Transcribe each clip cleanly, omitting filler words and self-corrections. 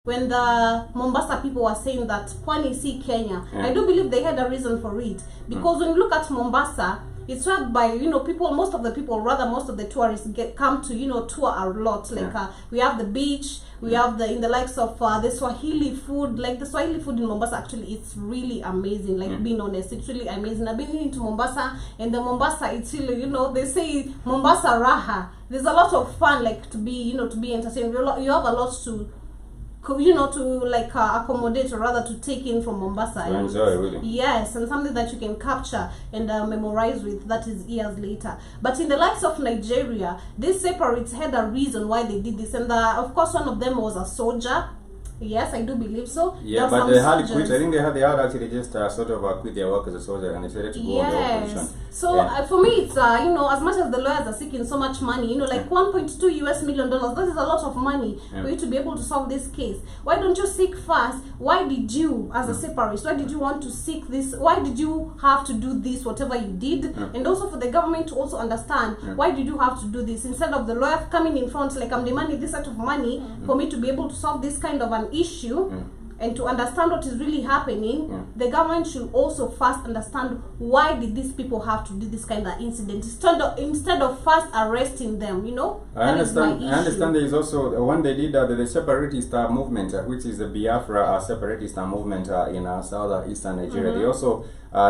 when the Mombasa people were saying that Pwani see Kenya, I do believe they had a reason for it. Because when you look at Mombasa, it's served by, people, most of the tourists come to, tour a lot. Like, we have the beach, we have in the likes of the Swahili food. Like, the Swahili food in Mombasa, actually, it's really amazing. Like, being honest, it's really amazing. I've been into Mombasa, and the Mombasa, it's really, they say Mombasa Raha. There's a lot of fun, like, to be entertained. You have a lot to accommodate, or rather to take in from Mombasa. To enjoy, really. Yes, and something that you can capture and memorize with, that is years later. But in the likes of Nigeria, these separates had a reason why they did this, and of course one of them was a soldier. Yes, I do believe so. Yeah, but they had quit. I think they had actually just sort of quit their work as a soldier and decided to go on the operation. So for me, it's as much as the lawyers are seeking so much money, like $1.2 million, that is a lot of money for you to be able to solve this case. Why don't you seek first? Why did you, as a separatist, why did you want to seek this? Why did you have to do this, whatever you did? And also for the government to also understand, why did you have to do this? Instead of the lawyer coming in front, like, I'm demanding this sort of money for me to be able to solve this kind of an issue and to understand what is really happening, the government should also first understand why did these people have to do this kind of incident instead of first arresting them. I understand there is also when they did the separatist movement, which is the Biafra separatist movement in southeastern Nigeria. They also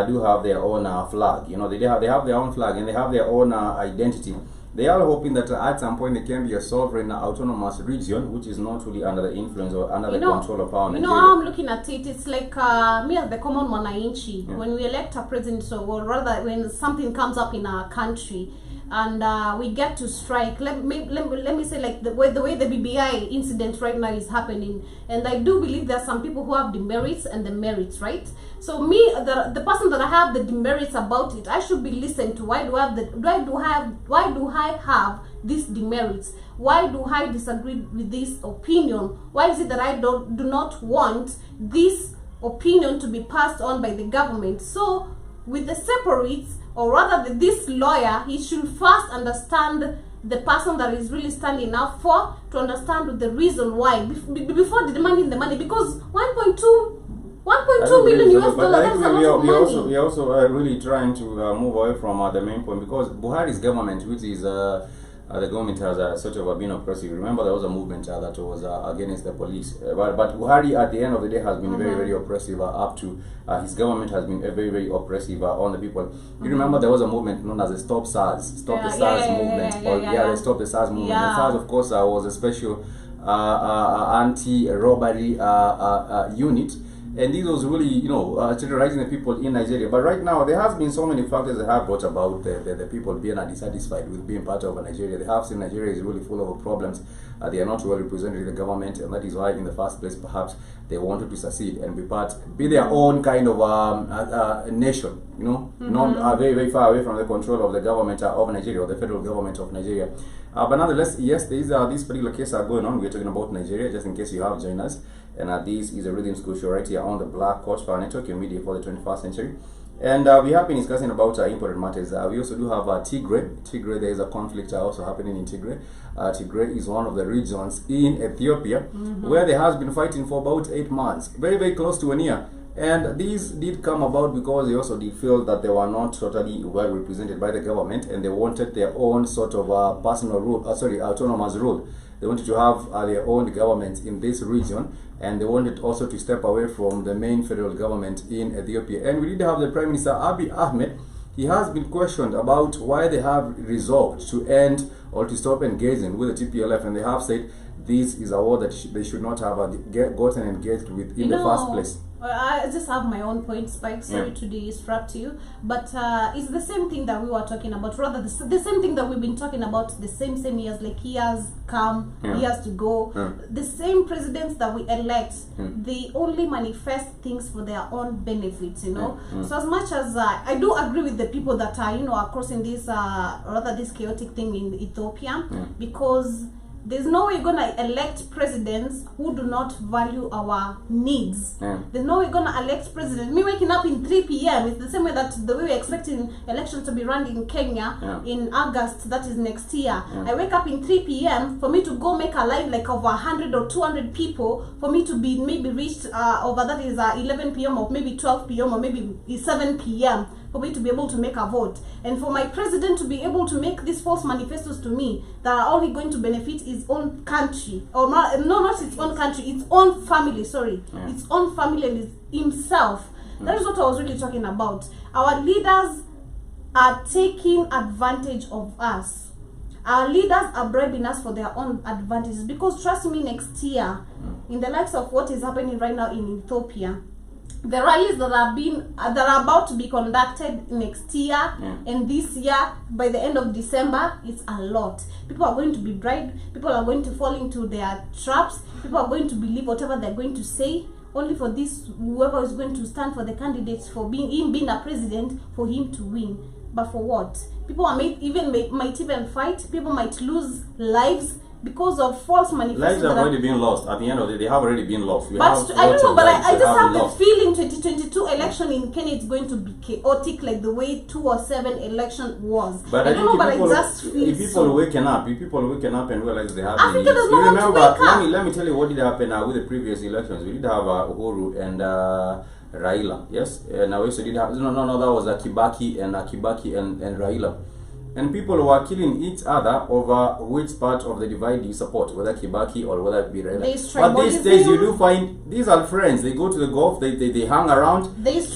do have their own flag. They have their own flag and they have their own identity. They are hoping that at some point there can be a sovereign autonomous region which is not really under the influence or under the control of our Nigeria. How I'm looking at it, it's like me as the common mwananchi, when we elect a president, or rather when something comes up in our country and we get to strike, let me say, like the way the BBI incident right now is happening, and I do believe there are some people who have demerits and the merits, right? So me, the person that I have the demerits about it, I should be listened to. Why do I have these demerits? Why do I disagree with this opinion? Why is it that I do not want this opinion to be passed on by the government? So with the separates, or rather this lawyer, he should first understand the person that is really standing up for, to understand the reason why before demanding the money, because 1.2 million US dollars, that's a lot of money. We also really trying to move away from the main point, because Buhari's government, which is the government has sort of been oppressive. Remember, there was a movement that was against the police, but Buhari at the end of the day has been very, very oppressive up to his government has been very, very oppressive on the people. You remember there was a movement known as the Stop SARS, the SARS movement, the Stop the SARS movement. The SARS, of course, was a special anti-robbery unit. And this was really, terrorizing the people in Nigeria. But right now, there has been so many factors that have brought about the people being dissatisfied with being part of Nigeria. They have seen Nigeria is really full of problems. They are not well represented in the government, and that is why, in the first place, perhaps they wanted to succeed and be their own kind of nation. Not very, very far away from the control of the government of Nigeria, or the federal government of Nigeria. But nonetheless, yes, there is this particular case going on. We're talking about Nigeria, just in case you have joined us. And this is a Rhythm School show right here on the Black Horsepower Network, your media for the 21st century. And we have been discussing about important matters. We also do have Tigray. Tigray, there is a conflict also happening in Tigray. Tigray is one of the regions in Ethiopia where there has been fighting for about 8 months, very, very close to 1 year. And these did come about because they also did feel that they were not totally well represented by the government, and they wanted their own sort of autonomous rule. They wanted to have their own government in this region, and they wanted also to step away from the main federal government in Ethiopia. And we did have the Prime Minister Abiy Ahmed. He has been questioned about why they have resolved to end or to stop engaging with the TPLF, and they have said this is a war that they should not have gotten engaged with in the first place. I just have my own point, Spike. Sorry to disrupt you, but it's the same thing that we were talking about. Rather, the same thing that we've been talking about the same years, like years come, years to go. The same presidents that we elect, they only manifest things for their own benefits, So as much as I do agree with the people that are, are crossing this, rather this chaotic thing in Ethiopia, because There's no way you're gonna elect presidents who do not value our needs. There's no way you're gonna elect presidents. Me waking up in 3 p.m. it's the same way that the way we're expecting elections to be run in Kenya in August, that is next year. I wake up in 3 p.m. for me to go make a line like of 100 or 200 people for me to be maybe reached over that is 11 p.m. or maybe 12 p.m. or maybe 7 p.m. for me to be able to make a vote, and for my president to be able to make these false manifestos to me that are only going to benefit his own country, or not its own country, its own family, its own family and himself. That is what I was really talking about. Our leaders are taking advantage of us. Our leaders are bribing us for their own advantages, because trust me, next year, in the likes of what is happening right now in Ethiopia, the rallies that are about to be conducted next year and this year, by the end of December, it's a lot. People are going to be bribed. People are going to fall into their traps. People are going to believe whatever they're going to say, only for this whoever is going to stand for the candidates for being a president, for him to win. But for what? People might even fight. People might lose lives because of false manifestos. Lives have already been lost. At the end of the day, they have already been lost. But I don't know, but I just have the feeling 2022 election in Kenya is going to be chaotic, like the way 2007 election was. But I don't know, but I just feel if people waking up and realize they have Africa does not want to remember, wake up. let me tell you what did happen with the previous elections. We did have Uhuru and Raila, yes, and we also did have no, that was Kibaki and Raila. And people were killing each other over which part of the divide you support, whether Kibaki or whether it be Raila. But these days you do find these are friends. They go to the golf, they hang around. Yes,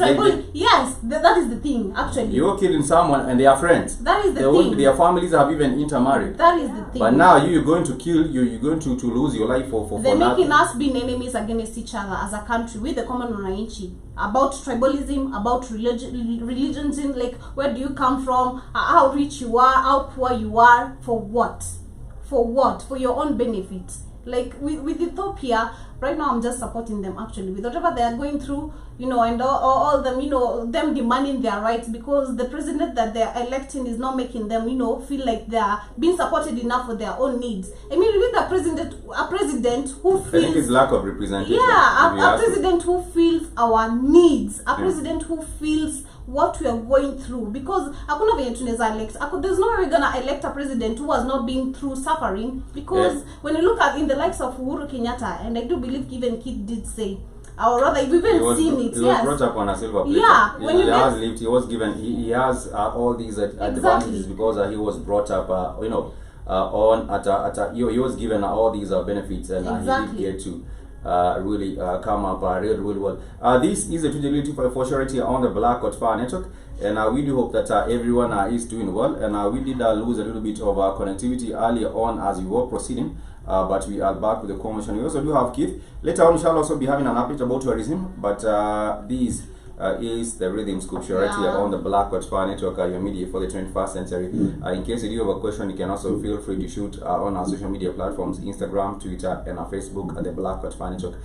that is the thing, actually. You're killing someone and they are friends. That is the thing. Their families have even intermarried. That is the thing. But now you're going to kill, you're going to lose your life for They're making nothing. us being enemies against each other as a country, with the common wananchi, about tribalism, about religions, like where do you come from, how rich you are, how poor you are, for what? For what? For your own benefit. Like with Ethiopia, right now I'm just supporting them actually with whatever they are going through, and all them, them demanding their rights, because the president that they're electing is not making them, feel like they're being supported enough for their own needs. I mean, with a president who feels, I think it's lack of representation. Yeah, a president who feels our needs, a president who feels what we are going through, because there's no way we're gonna elect a president who has not been through suffering, because when you look at in the likes of Uhuru Kenyatta, and I do believe even Kid did say, or rather we've even seen it. He was brought up on a silver plate. Yeah, when he has lived, he was given, he has all these advantages because he was brought up, he was given all these benefits, and he did get to really come up really well. This is a Tuesday for surety on the Black Hot Fire Network, and we do hope that everyone is doing well. And we did lose a little bit of connectivity earlier on as we were proceeding, but we are back with the conversation. We also do have Keith. Later on, we shall also be having an update about tourism, but this is the Rhythm Scoop show right here on the Black Hot Fire Network, your media for the 21st century. In case you do have a question, you can also feel free to shoot on our social media platforms, Instagram, Twitter, and our Facebook at the Black Hot Fire Network.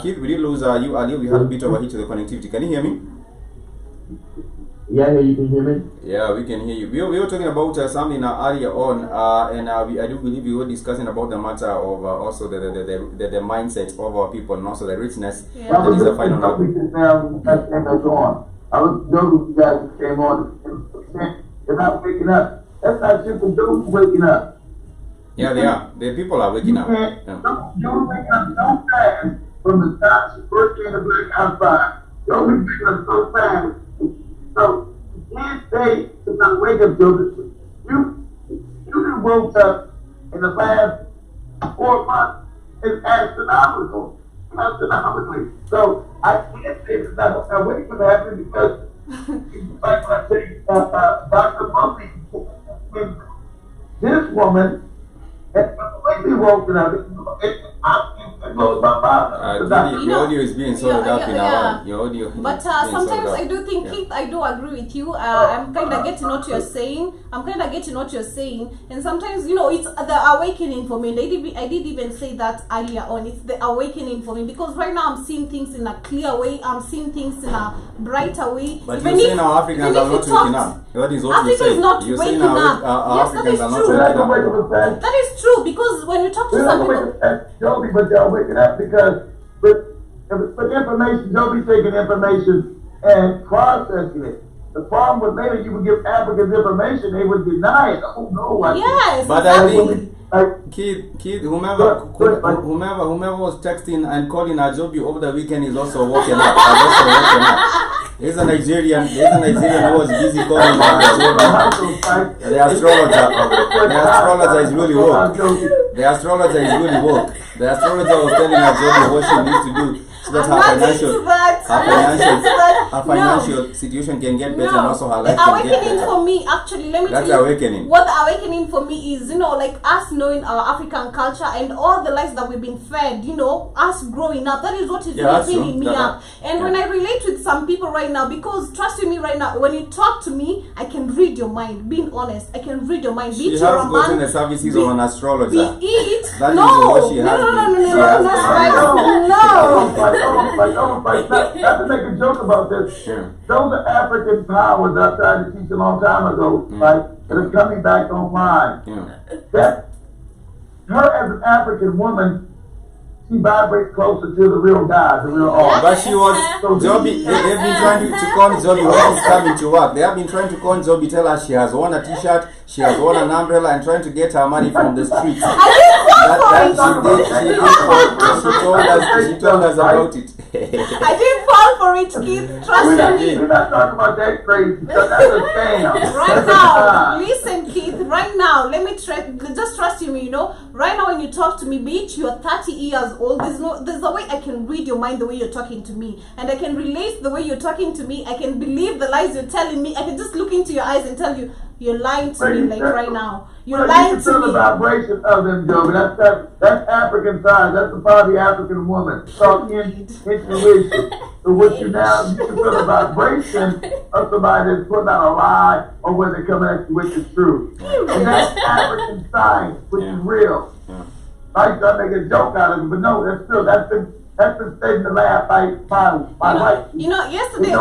Keith, we did lose you earlier. We had a bit of a hit to the connectivity. Can you hear me? Yeah, you can hear me? Yeah, we can hear you. We were talking about something earlier on, and I do believe we were discussing about the matter of also the mindset of our people, and also the richness that is a final topic. I was joking with you guys who came on. They're not waking up. That's not simple. Those waking up. Yeah, they are. The people are waking up. Don't wake up so fast from the start. First day of the blackout fire. Don't wake up so fast. So you can't say to not wake up, children. You just woke up in the last 4 months. It's astronomical. Astronomically. So I can't say it's not wake up happening, because like when I say Dr. Mummy, this woman has completely woken up. It's it blows my mind. Your audio is being sorted up in our your audio. But sometimes I do think, Keith, I do agree with you. I'm kind of getting what you're saying. And sometimes, you know, it's the awakening for me. And I did even say that earlier on. It's the awakening for me, because right now I'm seeing things in a clear way. I'm seeing things in a brighter way. But you're saying our Africans are not waking up. What is what Africa is not waking up. Yes, that is true. That is true, because when you talk to some people, Joby, but y'all waking up because with information, Joby's taking information and processing it. The problem with later you would give Africans information, they would deny it. Oh no, yes, but exactly. I think Kid, whomever was texting and calling Ajobi over the weekend is also woken up. There's a Nigerian who was busy calling Ajobi. The astrologer is really woke. The astrologer was telling Ajobi what she needs to do so that her financial situation can get better, and also her life can get better. Awakening for me, actually, let me tell you. Awakening. What the awakening for me is, you know, like us knowing our African culture and all the lies that we've been fed, you know, us growing up. That is what is waking me up. And when I relate with some people right now, because trust me right now, when you talk to me, I can read your mind. Being honest, I can read your mind. She has gotten the services of an astrologer. No. Not to make a joke about this. Yeah. Those are African powers I tried to teach a long time ago, right? That are coming back online. Yeah. That her as an African woman, she vibrates closer to the real guy, the real art. But she was Joby. They've been trying to call Joby when she's coming to work. They have been trying to call Joby, tell her she has won a T-shirt, she has won an umbrella, and trying to get her money from the streets. She told us about it. I didn't fall for it, Keith. Trust me. We're not talking about that crazy because that's a scam. Right now, listen, Keith. Right now, let me just trust you. You know, right now when you talk to me, be it you're 30 years old, there's a way I can read your mind the way you're talking to me, and I can relate the way you're talking to me. I can believe the lies you're telling me. I can just look into your eyes and tell you you're lying to me, like right now. You're lying to me. The vibration of them, Joby. That's African side. That's the body African woman. Talking intuition. So what you can feel the vibration of somebody that's putting out a lie or when they come at you with the truth. And that's African science, which is real. I try to make a joke out of it, but no, that's been staying in the lab my life. You know, yesterday.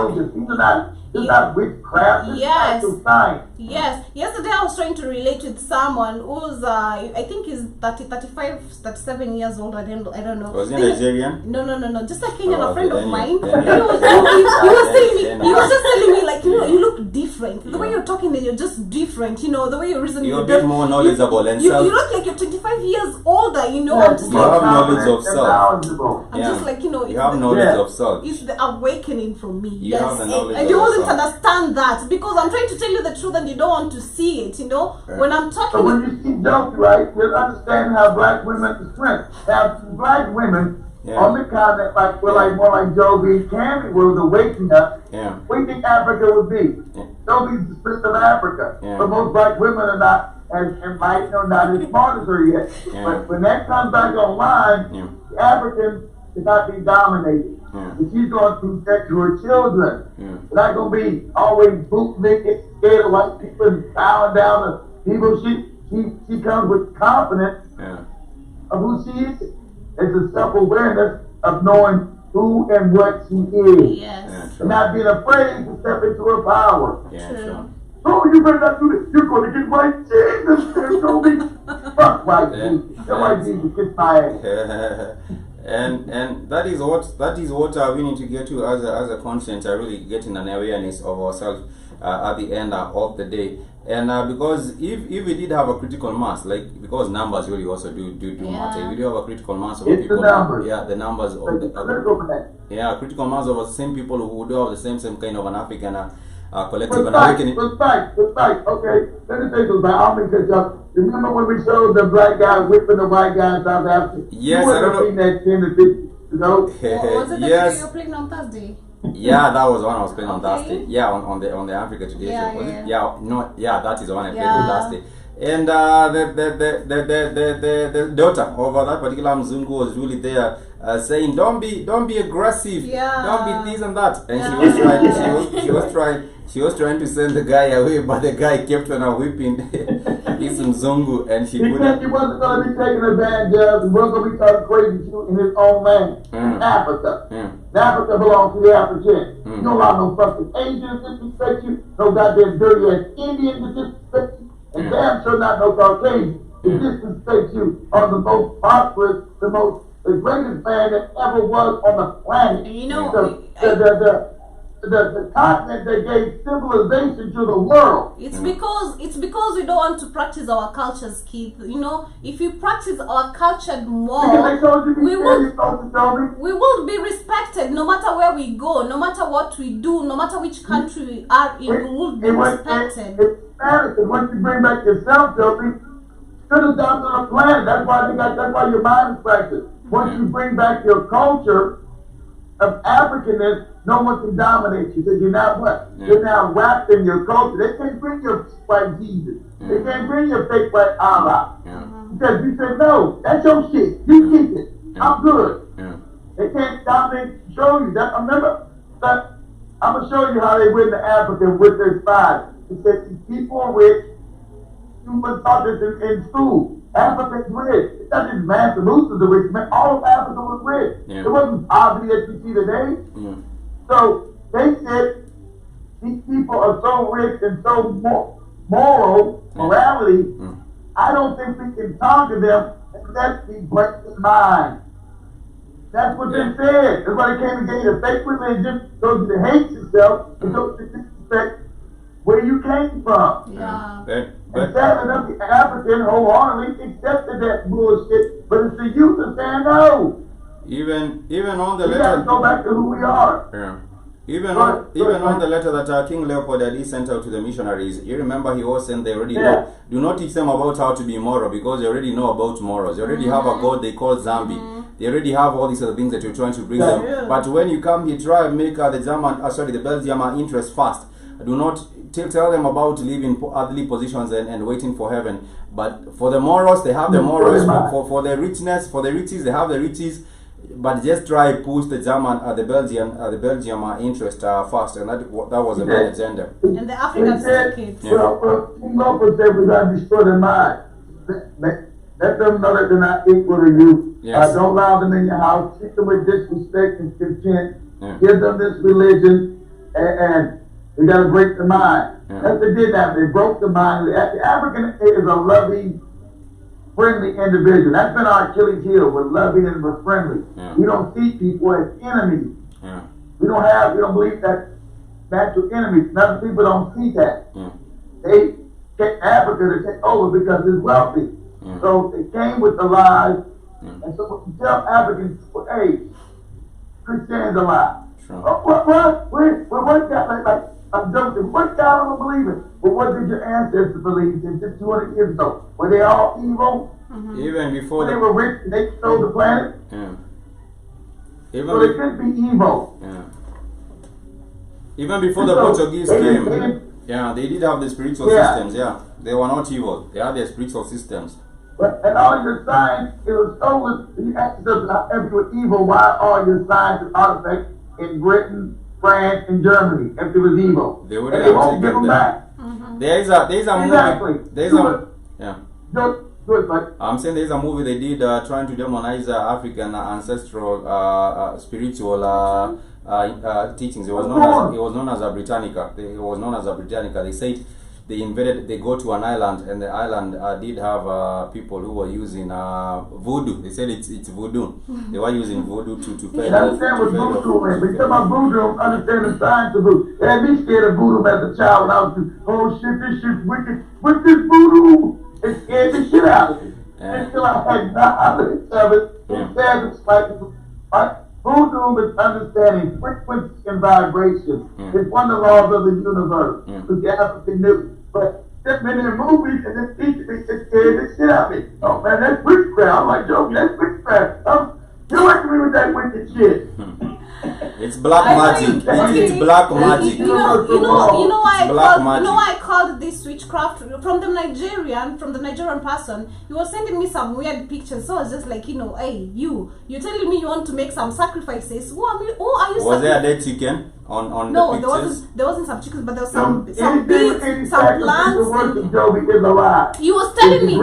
It's not witchcraft, it's actual science. Yes. Yesterday I was trying to relate with someone who's, I think he's 35, 37 years old. I don't know. Was he Nigerian? No. Just a Kenyan, a friend of mine. He was just telling me, like, you know, you look different. The way you're talking, you're just different. You know, the way you're reasoning. You're a bit more knowledgeable and self. You look like you're 25 years older, you know. Yeah, you have knowledge of self. I'm just like, you know. You have knowledge of self. It's the awakening from me. You have the knowledge and of you wouldn't self. understand that because I'm trying to tell you the truth and you don't want to see it, you know. When I'm talking. So when you see Joby, right, you'll understand how black women strength. Now, black women on the continent, like we're like more like Joby, Candy was awakening us. What do you think Africa would be? Joby's the spirit of Africa. But most black women are not not as smart as her yet. But when that comes back online, the Africans is not being dominated. And she's going to protect her children. They're not going to be always bootlicking, scared of white people and bowing down to people. She comes with confidence of who she is. It's a self-awareness of knowing who and what she is. Yes. And not being afraid to step into her power. True. Oh, you better not do this. You're going to get white Jesus. There's no be. Fuck white Jesus. The white Jesus kiss my ass. And that is what we need to get to as a conscience, really getting an awareness of ourselves at the end of the day. And because if we did have a critical mass, like because numbers really also do matter. If we do have a critical mass of people, the numbers. The numbers of the critical mass of the same people who do have the same kind of an African collective and awakening. Respect. Okay, let me say something. I'll make this up. Remember when we showed the black guy whipping the white guy in South Africa? Yes, I don't know. Seen that 10 to 50 ago? Was it the video you were playing on Thursday? Yeah, that was one I was playing on Thursday. Yeah, on the Africa Today show. That is the one I played on Thursday. And the daughter of that particular Mzungu was really there saying, don't be aggressive, don't be this and that. And she was trying to send the guy away, but the guy kept on whipping his Mzungu, and she couldn't. He wasn't going to be taken advantage of. He wasn't going to be talking crazy to in his own land. In Africa. Africa belongs to the Africans. You don't allow no fucking Asians to disrespect you, no goddamn dirty ass Indians to disrespect you, and damn sure not no Caucasians to disrespect you on the most prosperous, the greatest man that ever was on the planet. You know, the continent that gave civilization to the world. It's because we don't want to practice our cultures, Keith. You know, if you practice our culture more, we will be respected no matter where we go, no matter what we do, no matter which country we are in, we will be respected. It's matters. Once you bring back yourself, Joby, citizens on the planet. That's why your mind is practiced. Once you bring back your culture of Africanness, no one can dominate you because you're not what? You're now wrapped in your culture. They can't bring your white Jesus. They can't bring your fake white Allah. Because you said, no, that's your shit. You keep it. I'm good. They can't dominate, show you that. Remember, that I'm going to show you how they went to Africa with their spies. He said, these people are rich. You were taught this in school. Africa's rich. It's not just Mansalusa's the rich man. All of Africa was rich. It wasn't poverty that you see today. So they said these people are so rich and so morality. I don't think we can conquer them unless we break the mind. That's what they said. That's why they came and gave you a fake religion, so you to hate yourself, and so to disrespect where you came from. And sadly enough, the African wholeheartedly accepted that bullshit, but it's the youth that saying no. Even on the we letter. Gotta go back to who we are. Even on the letter that King Leopold Ali sent out to the missionaries, you remember he was saying they already know. Do not teach them about how to be moral because they already know about morals. They already have a God they call Zambi. They already have all these other things that you're trying to bring them. But when you come here, try and make the Belgium interest fast. Do not tell them about living earthly positions and waiting for heaven. But for the morals, they have the morals. For the richness, for the riches, they have the riches. But just try push the Belgium interest first, and that was the main agenda. And the African circuit. Well, Lopez said we got to destroy their mind. Let them know that they're not equal to you. Don't allow them in your house. Treat them with disrespect and contempt. Give them this religion, and we got to break the mind. That's what they did now. They broke the mind. The African is a loving, friendly individual. That's been our Achilles heel. We're loving and we're friendly. We don't see people as enemies. We don't believe that natural enemies. Other people don't see that. They get Africa to take over because it's wealthy. So they came with the lies. And so when you tell Africans, hey, Christian's a lie. What God, I'm joking. What God don't believe in? But what did your ancestors believe in just 200 years ago? Were they all evil? Even before they were rich and they stole the planet? So they couldn't be evil. Even before the Portuguese came, they did have the spiritual systems. They were not evil. They had their spiritual systems. And all your signs, it was stolen. You asked us if you were evil, why all your signs and artifacts in Britain, France, and Germany, if it was evil? They would and they won't give them back. There is a movie. I'm saying there's a movie they did trying to demonize African ancestral spiritual teachings. It was known as a Britannica. They said they go to an island, and the island did have people who were using voodoo. They said it's voodoo. They were using voodoo to pay. Understand what voodoo is. When you talk about voodoo, understand the science of voodoo. They had me scared of voodoo as a child when I was oh shit, this shit's wicked. What's this voodoo? It scared the shit out of me. Until I had knowledge of it, voodoo is understanding frequency and vibration. It's one of the laws of the universe. Because the African knew. But stepping in the movies and then teaching me, it scared the shit out of me. Oh man, that's witchcraft. I'm like, joking, that's witchcraft. You like me with that wicked shit. It's black I magic. think- It's black magic. You know why It's I black called, magic. I called this witchcraft from the Nigerian person. He was sending me some weird pictures, so I was just like, hey, you're telling me you want to make some sacrifices. Who are you? Was there a dead chicken on No, the pictures? there wasn't some chickens, but there was some beans, Any some sacrifice plants. of worship, Joby, is a lie. He was telling me. He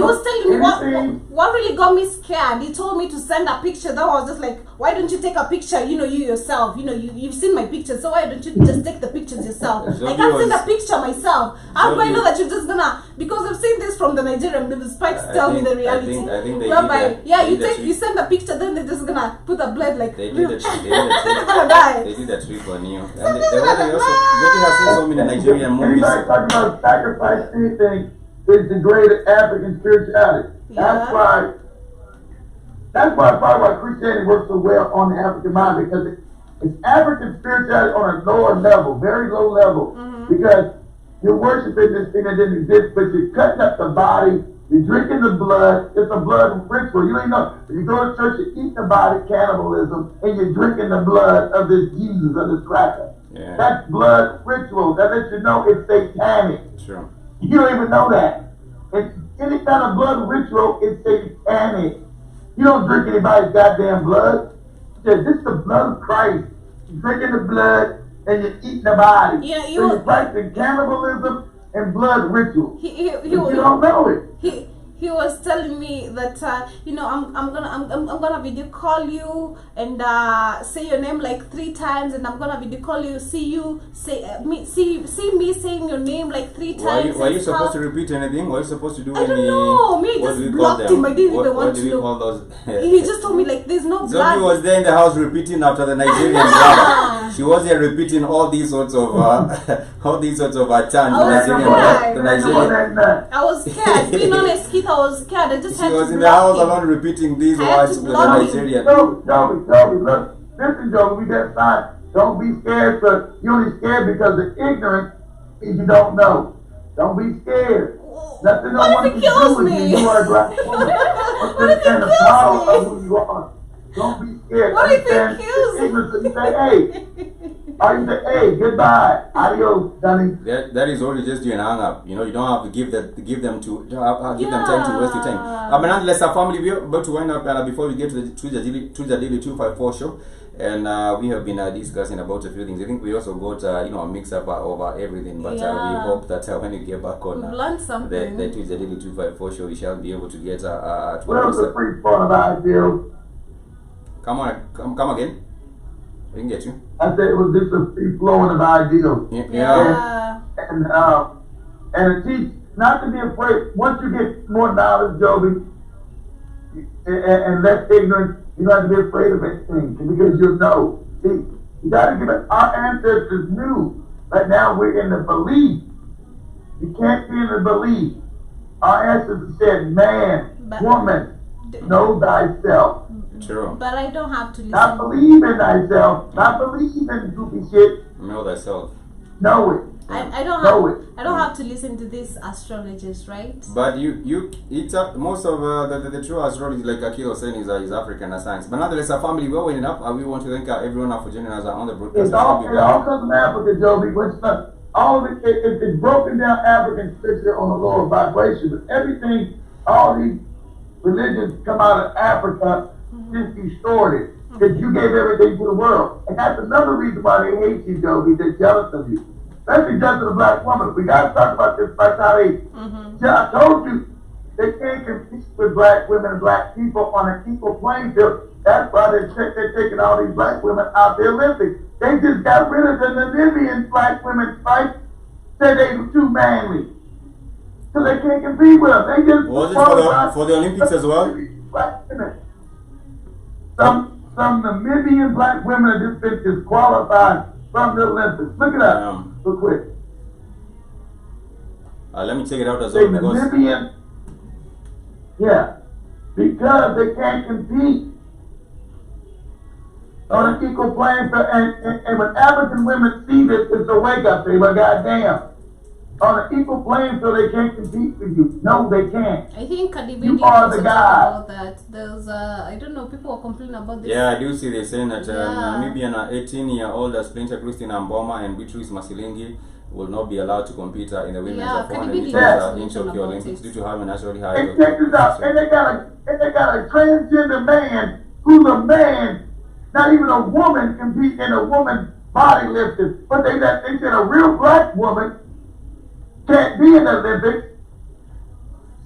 was telling me Anything- what really got me scared. He told me to send a picture. That I was just like, why don't you take a picture? You yourself. You've seen my pictures, so why don't you just take the pictures yourself? I can't send a picture myself. How do I know that you're just gonna? Because I've seen this from the Nigerian. The spikes tell me the reality. I think they Whereby, did that. yeah, They did that you send a picture, then they're just gonna put a blood like. They did the trick. They're gonna die. They did the trick on you. And they also really have seen so many Nigerian movies. Anybody talking about sacrifice anything is degraded African spirituality. That's why part of why Christianity works so well on the African mind, because it's African spirituality on a lower level, very low level, because you're worshiping this thing that didn't exist, but you're cutting up the body, you're drinking the blood. It's a blood ritual. You don't know. If you go to church, you eat the body, cannibalism, and you're drinking the blood of this Jesus, of this cracker. Yeah. That's blood ritual. That lets you know it's satanic. Sure. You don't even know that. It's any kind of blood ritual is satanic. You don't drink anybody's goddamn blood. This is the blood of Christ. You're drinking the blood and you're eating the body. Yeah, so you're practicing cannibalism and blood ritual. You don't know it. He was telling me that I'm gonna video call you and say your name like 3 times, and I'm gonna video call you, see me saying your name like 3 times. Were you supposed to repeat anything? Were you supposed to do I don't know. Me, what just do we blocked call them? him. I didn't even want What to do we know. call those? He just told me like there's no blood. Zombie was there in the house repeating after the Nigerian drama. She was here repeating all these sorts of chants. The Nigerian. I was scared. Being honest, Keith, I was scared. I just had She was to in the house block him. alone repeating these I had words to with the block him. Nigerian. Joey, look. Listen, Joey, we got time. Don't be scared. You're only scared because of ignorance and you don't know. Don't be scared. Nothing no What one if can it kills do with me? you. You are a black woman. What if it Understand the power kills of who you are. Don't be scared. What if it Understand kills me? ignorance. So you say, hey. Or you say, hey, goodbye. Adios, Danny. That is already just you and hang up. You don't have to give them time to waste your time. But nonetheless, our family, we're about to wind up before we get to the Daily 254 show. And we have been discussing about a few things. I think we also got a mix up over everything. But we hope that when you get back on the Tuesday Daily 254 show, we shall be able to get to where's the free fun of ideals? Come again. We can get you. I said it was just a free flowing of ideals. Yeah. And teach not to be afraid. Once you get more knowledge, Joby, and less ignorance, you don't have to be afraid of anything because you'll know. See, you got to give it. Our ancestors knew. Right now we're in the belief. You can't be in the belief. Our ancestors said, man, woman, know thyself. True. But I don't have to listen. Not believe in thyself. Not believe in goofy shit. Know thyself. Know it. I don't have to listen to these astrologers, right? But it's most of the true astrology, like Akil was saying, is African science. But nonetheless, our family, we're winding up. We want to thank everyone for joining us on the broadcast. It all comes from Africa, Joby. All of it's broken down African scripture on a lower vibration, but everything, all these religions come out of Africa, just distorted. Because you gave everything to the world. And that's another reason why they hate you, Joby. They're jealous of you. Especially just as a black woman. We got to talk about this like how they, I told you, they can't compete with black women and black people on an equal playing field. That's why they're taking all these black women out the Olympics. They just got rid of the Namibian black women fight. Said they were too manly. So they can't compete with them. They just was it for the Olympics as well? Black women. Some Namibian black women have just been disqualified from the Olympics. Look it up real quick. Let me check it out as well. Namibian, because they can't compete on an equal playing field. And when African women see this, it's a wake up. They go, goddamn, on an equal playing field. They can't compete with you. No, they can't. I think Kadibidi You are the guy. about that. There's I don't know, people are complaining about this. Yeah, I do see they're saying that Yeah. Namibian 18-year-old Splinter Christine Amboma and Beatrice Masilingi will not be allowed to compete in the women's Yeah, 400 Kadibidi meters does in mention Tokyo about Olympics it. due to having naturally high. And check this out. And they got a transgender man who's a man, not even a woman, compete in a woman body lifting. But they said a real black woman can't be in the Olympics.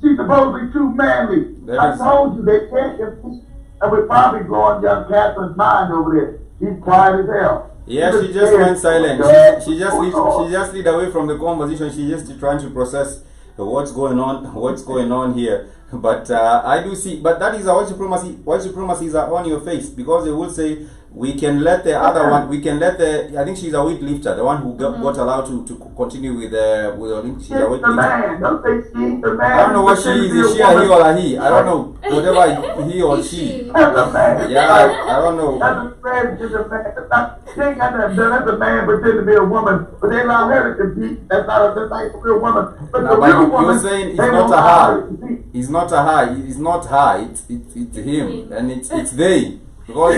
She's supposedly too manly. I told you they can't compete. And we're probably blowing young Catherine's mind over there. She's quiet as hell. Yeah, she just went silent. She just slid away from the conversation. She just trying to process what's going on here. But I do see. But that is a white supremacy. White supremacy is on your face, because they will say we can let the other one. We can let the. I think she's a weightlifter, the one who got allowed to continue with the Olympics. She's a weightlifter. Don't say she's the man. I don't know what she is. Is she a he or a he? I don't know. Whatever he or she. That's a man. Yeah, I don't know. That's a man. She's a man. She ain't got nothing done. That's a man pretending to be a woman, but they allow her to compete. That's not a real woman. But the real woman, you're saying it's they not won't a allow her her. to compete. It's not a her. It's not her. It's him, and it's they. Because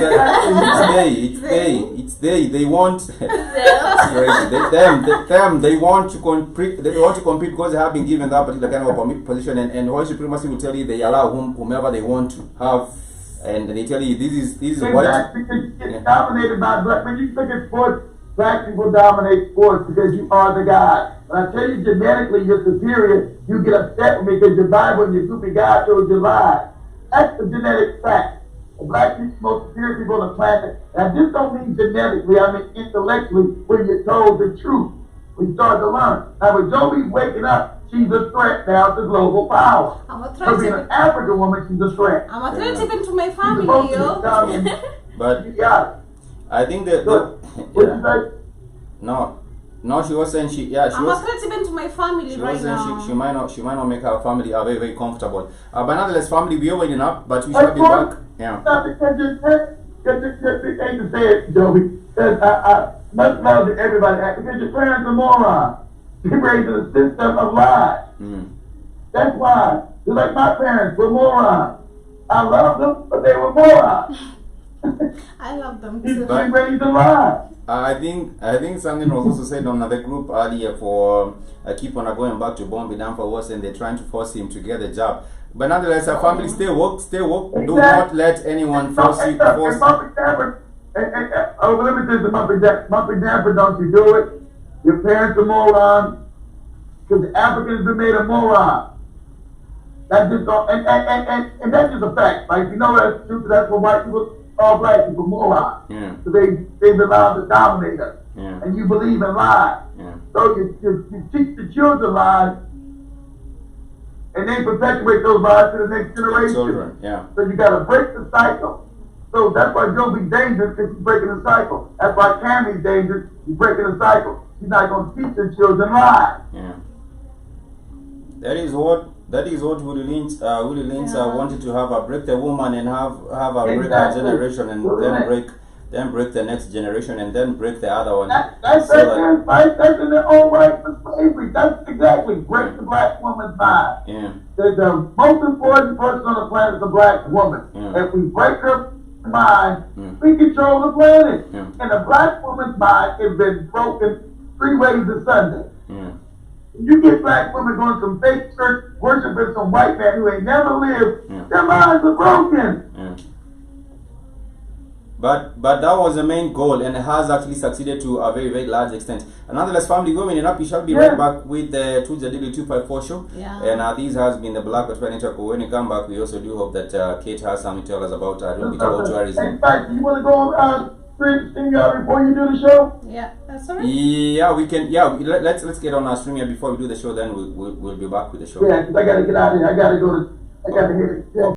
it's they. They want. They want to compete. They want to compete because they have been given that particular kind of position, and white supremacy will tell you they allow whomever they want to have, and they tell you this is what. Because it's dominated by black. When you look at sports, black people dominate sports because you are the guy. When I tell you genetically you're superior, you get upset with me because your Bible and your goofy God told you lies. That's the genetic fact. The black people are the most superior people on the planet. And I just don't mean genetically, I mean intellectually, when you're told the truth. We start to learn. Now with Joby's waking up, she's a threat now to global power. I'm a For threat being even, an African woman, she's a threat. I'm a threat even to my She's family, supposed to yo. be dominant. But You got it. I think that What you say? no, she was saying she I'm a was. threat even to my family She right was saying now. she might not make her family very, very comfortable. But nonetheless, family, we are waiting up, but we shall be back. Yeah. Not because you hate to say it, Joby. I much love to everybody. Because your parents are morons. They raised in a system of lies. That's why. Just like my parents were morons. I love them, but they were morons. I love them They too. raised in lies. I think something was also said on the group earlier for keep on going back to Bombi down for us, and they're trying to force him to get a job. But nonetheless, our family stay woke. Do not let anyone force you. Let me say to Mumpy Damper, don't you do it. Your parents are morons. Because the Africans been made a moron. That's just and that's just a fact. Like you know that's true. That's what white people, all black people, morons. Yeah. So they've allowed to dominate us. Yeah. And you believe in lies. Yeah. So you teach the children lies, and they perpetuate those lies to the next generation. Children. Yeah. So you got to break the cycle. So that's why Joby's dangerous, because she's breaking the cycle. That's why Cammy's dangerous. She's breaking the cycle. She's not going to teach her children lies. Yeah. That is what Willie Lynch wanted to have break the woman and have a break our generation, and then break the next generation, and then break the other one. That's right. That's in their own right for slavery. That's exactly break the black woman's mind. Yeah. The most important person on the planet is the black woman. Yeah. If we break her mind, we control the planet. Yeah. And the black woman's mind has been broken 3 ways to Sunday. Yeah. You get black women going some fake church worshiping some white man who ain't never lived, Yeah. their minds are broken. Yeah. But that was the main goal, and it has actually succeeded to a very, very large extent. And nonetheless, family, going in up, we shall be right back with the Tuesday Daily 254 show. Yeah. And this has been the Black But Network. When we come back, we also do hope that Kate has something to tell us about a little bit about tourism. In fact, you want to go on StreamYard before you do the show? Yeah, that's all right. Yeah, we can. Yeah, let's get on our stream here before we do the show. Then we'll be back with the show. Yeah, because I got to get out of here. I got to hit it. Yeah.